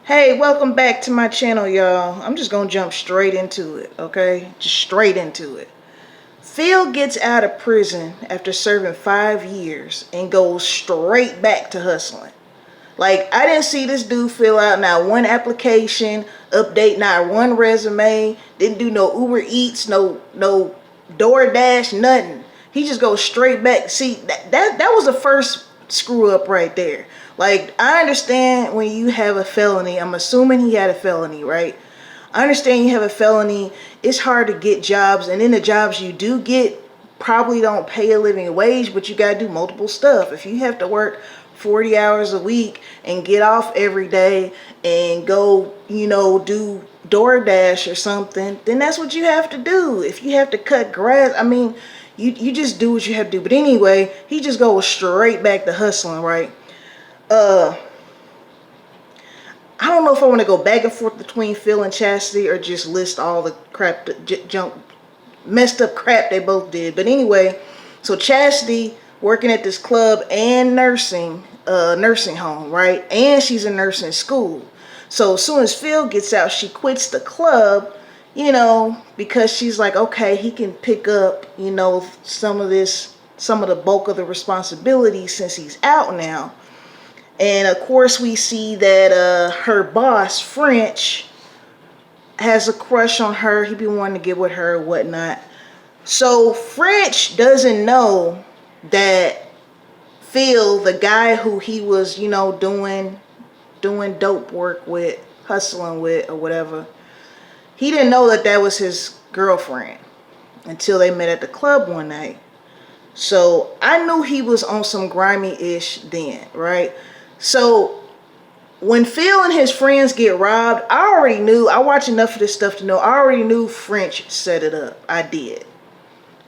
Hey, welcome back to my channel, y'all. I'm just gonna jump straight into it, okay? Just straight into it. Phil gets out of prison after serving 5 years and goes straight back to hustling. Like, I didn't see this dude fill out not one application, update not one resume, didn't do no Uber Eats, no DoorDash, nothing. He just goes straight back. See, that was the first screw up right there. Like, I understand when you have a felony. I'm assuming he had a felony, right? I understand you have a felony. It's hard to get jobs, and then the jobs you do get probably don't pay a living wage, but you gotta do multiple stuff. If you have to work 40 hours a week and get off every day and go, do DoorDash or something, then that's what you have to do. If you have to cut grass, I mean, you just do what you have to do. But anyway, he just goes straight back to hustling, right? Uh, I don't know if I want to go back and forth between Phil and Chastity or just list all the crap, junk, messed up crap they both did. But anyway, so Chastity working at this club and nursing home, right? And she's in nursing school. So as soon as Phil gets out, she quits the club, because she's like, okay, he can pick up, some of the bulk of the responsibility since he's out now. And of course, we see that her boss, French, has a crush on her. He be wanting to get with her and whatnot. So French doesn't know that Phil, the guy who he was, doing dope work with, hustling with, or whatever, he didn't know that was his girlfriend until they met at the club one night. So I knew he was on some grimy-ish then, right? So when Phil and his friends get robbed, I already knew. I watch enough of this stuff to know. I already knew French set it up. I did.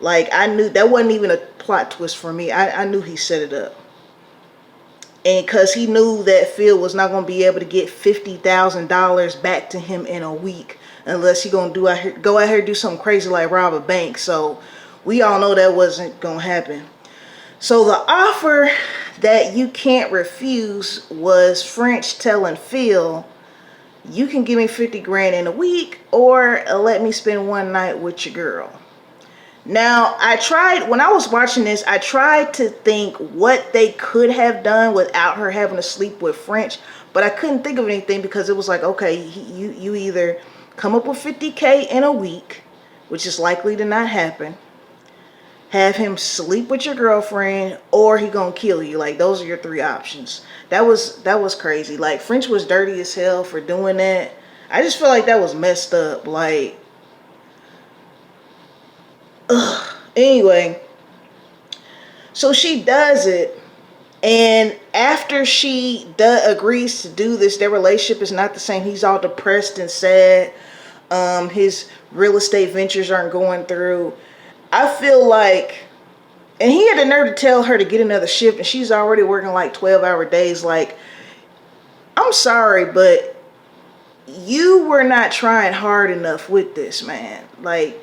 Like, I knew that wasn't even a plot twist for me. I knew he set it up. And because he knew that Phil was not going to be able to get $50,000 back to him in a week unless he going to go out here and do something crazy like rob a bank. So we all know that wasn't going to happen. So the offer that you can't refuse was French telling Phil, you can give me 50 grand in a week or let me spend one night with your girl. Now, when I was watching this, I tried to think what they could have done without her having to sleep with French, but I couldn't think of anything because it was like, okay, you either come up with 50K in a week, which is likely to not happen, have him sleep with your girlfriend, or he gonna kill you. Like, those are your three options. That was crazy. Like, French was dirty as hell for doing that. I just feel like that was messed up. Like, ugh. Anyway, so she does it, and after she agrees to do this, their relationship is not the same. He's all depressed and sad. His real estate ventures aren't going through. I feel like, and he had the nerve to tell her to get another shift, and she's already working like 12-hour days. Like, I'm sorry, but you were not trying hard enough with this, man. Like,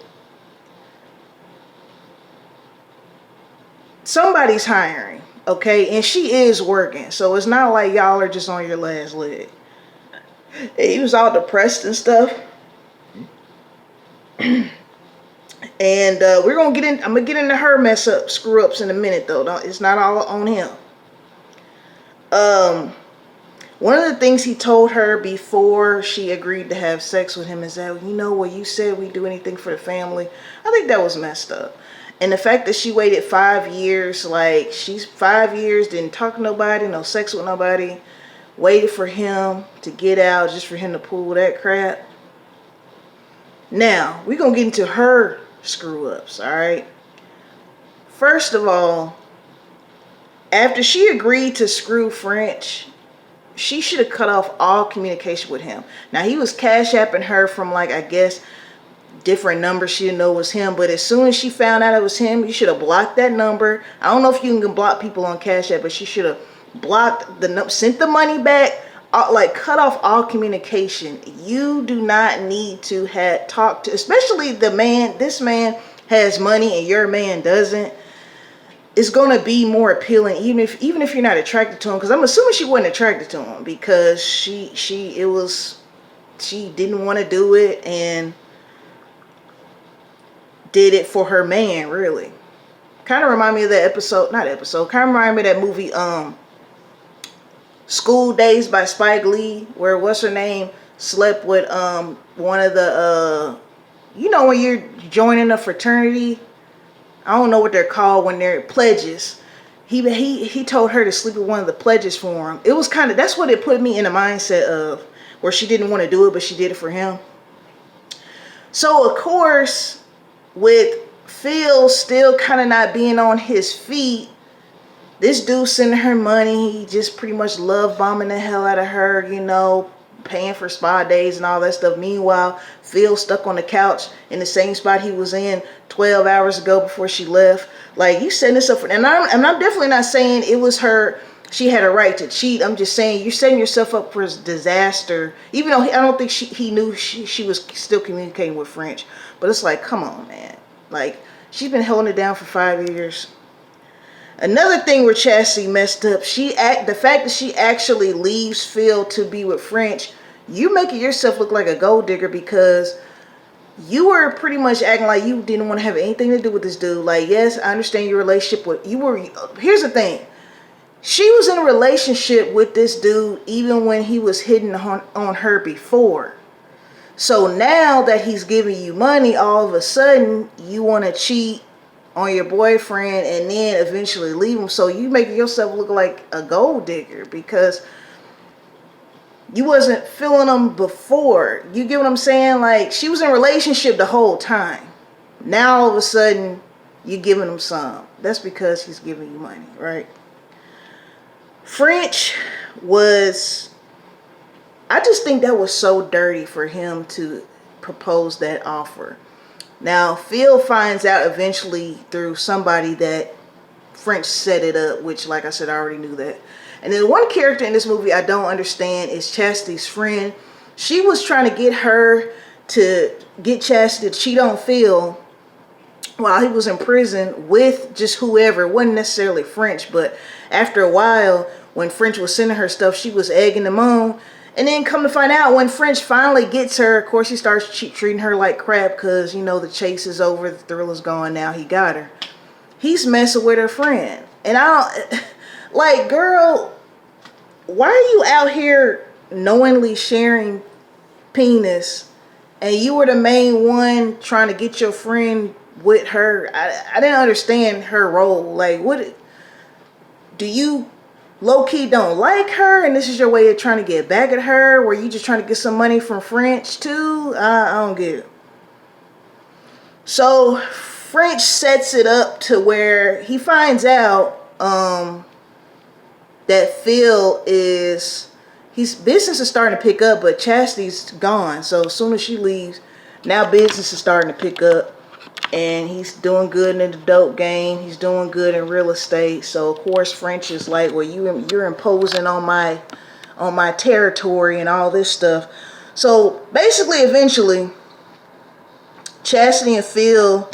somebody's hiring, okay? And she is working, so it's not like y'all are just on your last leg. He was all depressed and stuff. And we're gonna I'm gonna get into her screw ups in a minute, though. It's not all on him. One of the things he told her before she agreed to have sex with him is that, well, you said we'd do anything for the family. I think that was messed up. And the fact that she waited 5 years, like, she's 5 years, didn't talk to nobody, no sex with nobody, waited for him to get out just for him to pull that crap. Now, we're gonna get into her screw ups, all right? First of all, after she agreed to screw French, she should have cut off all communication with him. Now, he was cash apping her from, like, I guess, different numbers she didn't know was him, but as soon as she found out it was him, you should have blocked that number. I don't know if you can block people on Cash App, but she should have blocked the number, sent the money back, like, cut off all communication. You do not need to have talked to, especially the man. This man has money and your man doesn't. it's gonna be more appealing, even if you're not attracted to him. Because I'm assuming she wasn't attracted to him because she didn't want to do it and did it for her man. Really, kind of remind me of that episode, not episode. Kind of remind me of that movie, School Days by Spike Lee, where what's her name slept with one of the when you're joining a fraternity. I don't know what they're called when they're pledges. He told her to sleep with one of the pledges for him. It was kind of, that's what it put me in the mindset of, where she didn't want to do it, but she did it for him. So of course, with Phil still kind of not being on his feet, this dude sending her money. He just pretty much love bombing the hell out of her, paying for spa days and all that stuff. Meanwhile, Phil stuck on the couch in the same spot he was in 12 hours ago before she left. Like, you setting this up for, and I'm definitely not saying it was her, she had a right to cheat. I'm just saying you're setting yourself up for disaster. Even though I don't think he knew she was still communicating with French. But it's like, come on, man. Like, she's been holding it down for 5 years. Another thing where Chastity messed up, the fact that she actually leaves Phil to be with French, you making yourself look like a gold digger, because you were pretty much acting like you didn't want to have anything to do with this dude. Like, yes, I understand your relationship here's the thing. She was in a relationship with this dude even when he was hitting on her before. So now that he's giving you money, all of a sudden you want to cheat on your boyfriend and then eventually leave him. So you make yourself look like a gold digger because you wasn't feeling him before. You get what I'm saying? Like, she was in a relationship the whole time. Now all of a sudden you're giving him some. That's because he's giving you money, right? French I just think that was so dirty for him to propose that offer. Now, Phil finds out eventually through somebody that French set it up, which, like I said, I already knew that. And then one character in this movie I don't understand is Chastity's friend. She was trying to get Chastity to cheat on Phil while he was in prison with just whoever. It wasn't necessarily French, but after a while, when French was sending her stuff, she was egging him on. And then come to find out, when French finally gets her, of course, he starts treating her like crap because, the chase is over, the thrill is gone, now he got her. He's messing with her friend. And like, girl, why are you out here knowingly sharing penis and you were the main one trying to get your friend with her? I didn't understand her role. Like, do you low-key don't like her and this is your way of trying to get back at her? Were you just trying to get some money from French too? I don't get it. So French sets it up to where he finds out that Phil his business is starting to pick up, but Chastity's gone. So as soon as she leaves, now business is starting to pick up. And he's doing good in the dope game. He's doing good in real estate. So of course French is like, well, you're imposing on my territory and all this stuff. So basically, eventually, Chastity and Phil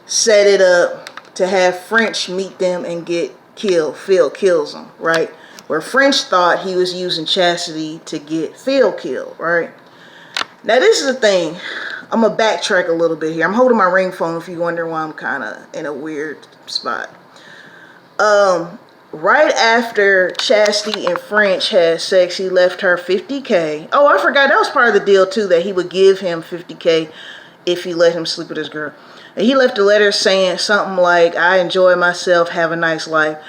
set it up to have French meet them and get killed. Phil kills him, right? Where French thought he was using Chastity to get Phil killed, right? Now this is the thing. I'm going to backtrack a little bit here. I'm holding my ring phone if you wonder why I'm kind of in a weird spot. Right after Chastity and French had sex, he left her $50K. Oh, I forgot. That was part of the deal, too, that he would give him $50K if he let him sleep with his girl. And he left a letter saying something like, I enjoy myself, have a nice life.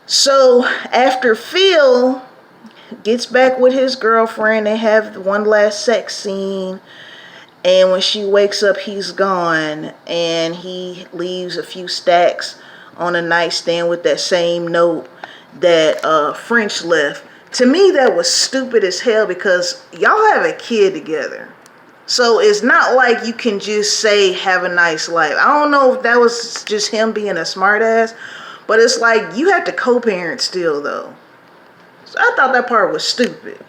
So after Phil gets back with his girlfriend, they have one last sex scene. And when she wakes up, he's gone. And he leaves a few stacks on a nightstand with that same note that French left. To me, that was stupid as hell because y'all have a kid together. So it's not like you can just say, have a nice life. I don't know if that was just him being a smartass. But it's like, you have to co-parent still, though. So I thought that part was stupid.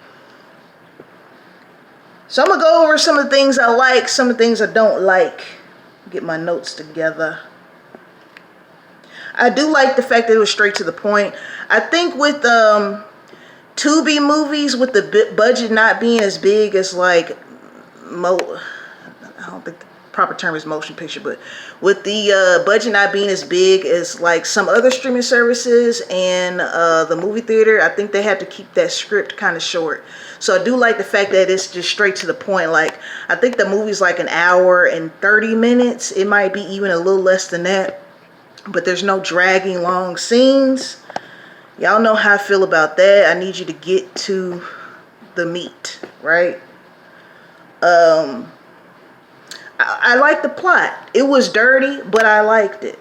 So I'm going to go over some of the things I like, some of the things I don't like. Get my notes together. I do like the fact that it was straight to the point. I think with Tubi movies, with the budget not being as big as like I don't think the proper term is motion picture, but with the budget not being as big as like some other streaming services and the movie theater, I think they had to keep that script kind of short. So I do like the fact that it's just straight to the point. Like, I think the movie's like an hour and 30 minutes. It might be even a little less than that, but there's no dragging long scenes. Y'all know how I feel about that. I need you to get to the meat, right? I like the plot. It was dirty, but I liked it.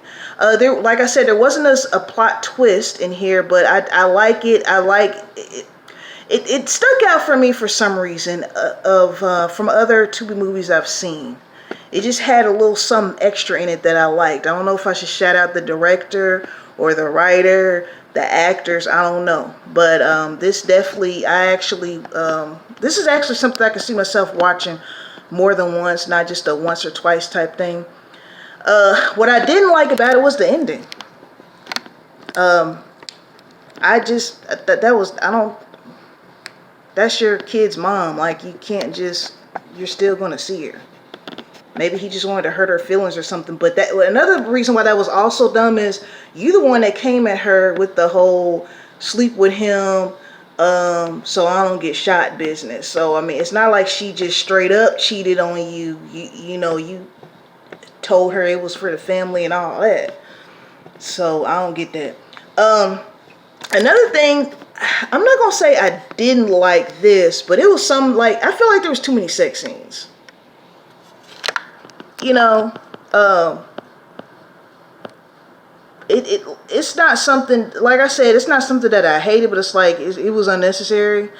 There, like I said, there wasn't a plot twist in here, but I like it. I like it. It stuck out for me for some reason from other Tubi movies I've seen. It just had a little something extra in it that I liked. I don't know if I should shout out the director or the writer, the actors. I don't know, but this definitely, this is actually something I can see myself watching more than once, not just a once or twice type thing. What I didn't like about it was the ending. That's your kid's mom. Like, you can't just, you're still gonna see her. Maybe he just wanted to hurt her feelings or something. But that, another reason why that was also dumb is you the one that came at her with the whole sleep with him, so I don't get shot business. So I mean, it's not like she just straight up cheated on you. You know, you told her it was for the family and all that. So I don't get that. Another thing, I'm not gonna say I didn't like this, but it was some, like, I feel like there was too many sex scenes. You know, it's not something, like I said, it's not something that I hated, but it's like it was unnecessary.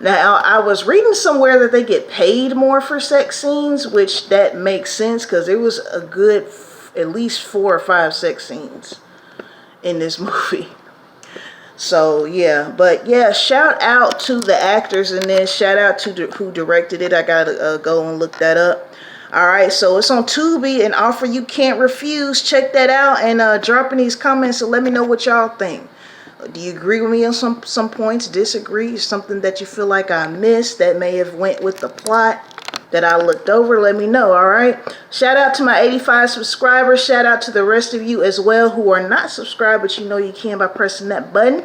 Now, I was reading somewhere that they get paid more for sex scenes, which that makes sense because there was a good at least 4 or 5 sex scenes in this movie. So yeah, but yeah, shout out to the actors, and then shout out to who directed it. I gotta go and look that up. All right, so it's on Tubi, an offer you can't refuse. Check that out, and drop in these comments and let me know what y'all think. Do you agree with me on some points? Disagree? Something that you feel like I missed that may have went with the plot that I looked over? Let me know. All right. Shout out to my 85 subscribers. Shout out to the rest of you as well who are not subscribed, but you know you can by pressing that button.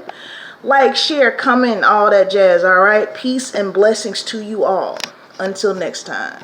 Like, share, comment, all that jazz. All right. Peace and blessings to you all. Until next time.